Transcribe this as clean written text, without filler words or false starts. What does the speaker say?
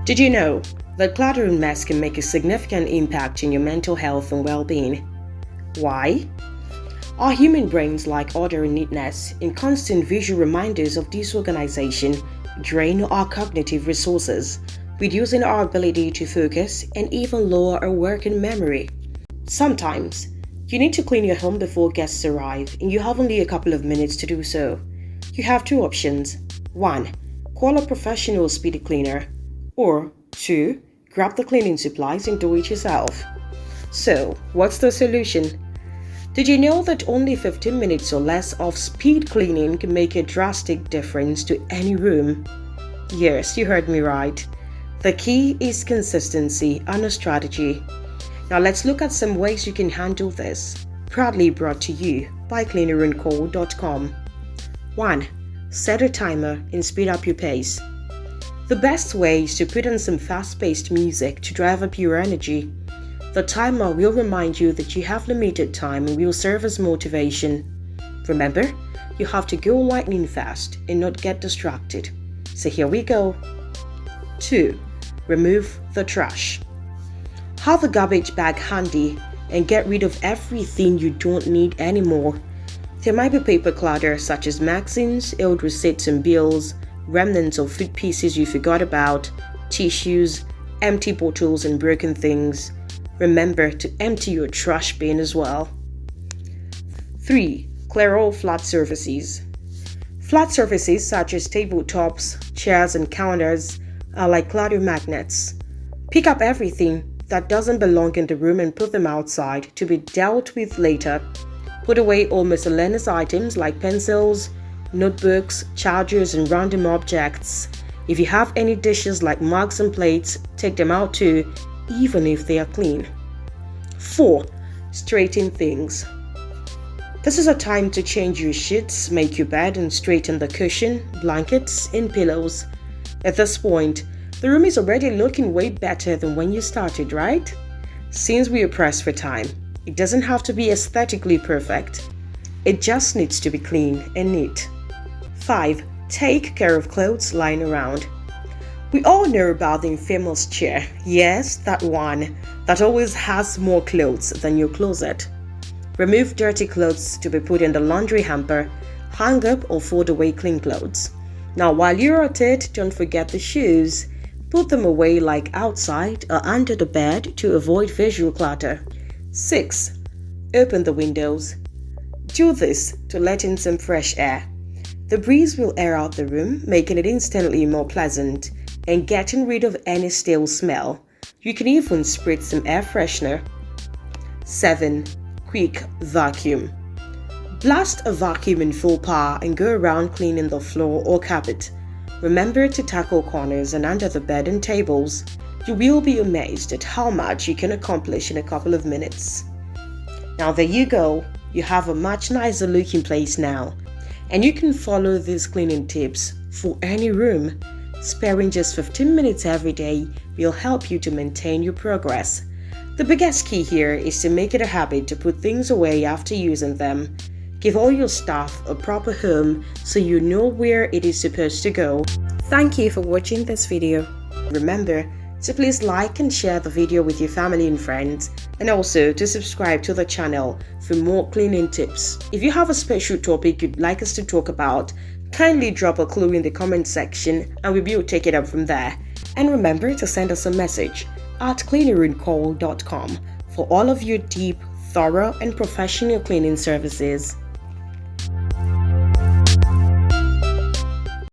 Did you know that clutter and mess can make a significant impact in your mental health and well-being? Why? Our human brains like order and neatness, and constant visual reminders of disorganization drain our cognitive resources, reducing our ability to focus and even lower our working memory. Sometimes, you need to clean your home before guests arrive and you have only a couple of minutes to do so. You have two options. 1. Call a professional speedy cleaner. Or 2. Grab the cleaning supplies and do it yourself. So, what's the solution? Did you know that only 15 minutes or less of speed cleaning can make a drastic difference to any room? Yes, you heard me right. The key is consistency and a strategy. Now let's look at some ways you can handle this. Proudly brought to you by CleanerOnCall.com. 1. Set a timer and speed up your pace. The best way is to put on some fast-paced music to drive up your energy. The timer will remind you that you have limited time and will serve as motivation. Remember, you have to go lightning fast and not get distracted. So here we go. 2. Remove the trash. Have a garbage bag handy and get rid of everything you don't need anymore. There might be paper clutter such as magazines, old receipts and bills, remnants of food pieces you forgot about, tissues, empty bottles and broken things. Remember to empty your trash bin as well. 3. Clear all flat surfaces. Flat surfaces such as tabletops, chairs and counters are like clutter magnets. Pick up everything that doesn't belong in the room and put them outside to be dealt with later. Put away all miscellaneous items like pencils, notebooks, chargers and random objects. If you have any dishes like mugs and plates, take them out too, even if they are clean. 4. Straighten things. This is a time to change your sheets, make your bed and straighten the cushion, blankets and pillows. At this point, the room is already looking way better than when you started, right? Since we are pressed for time, it doesn't have to be aesthetically perfect. It just needs to be clean and neat. 5. Take care of clothes lying around. We all know about the infamous chair. Yes, that one that always has more clothes than your closet. Remove dirty clothes to be put in the laundry hamper, hang up or fold away clean clothes. Now while you're at it, don't forget the shoes. Put them away like outside or under the bed to avoid visual clutter. 6. Open the windows. Do this to let in some fresh air. The breeze will air out the room, making it instantly more pleasant and getting rid of any stale smell. You can even spritz some air freshener. 7. Quick vacuum. Blast a vacuum in full power and go around cleaning the floor or carpet. Remember to tackle corners and under the bed and tables. You will be amazed at how much you can accomplish in a couple of minutes. Now there you go. You have a much nicer looking place now. And you can follow these cleaning tips for any room. Sparing just 15 minutes every day will help you to maintain your progress. The biggest key here is to make it a habit to put things away after using them. Give all your stuff a proper home so you know where it is supposed to go. Thank you for watching this video. Remember to please like and share the video with your family and friends, and also to subscribe to the channel for more cleaning tips. If you have a special topic you'd like us to talk about, kindly drop a clue in the comment section and we will take it up from there. And remember to send us a message at CleanerOnCall.com for all of your deep, thorough and professional cleaning services.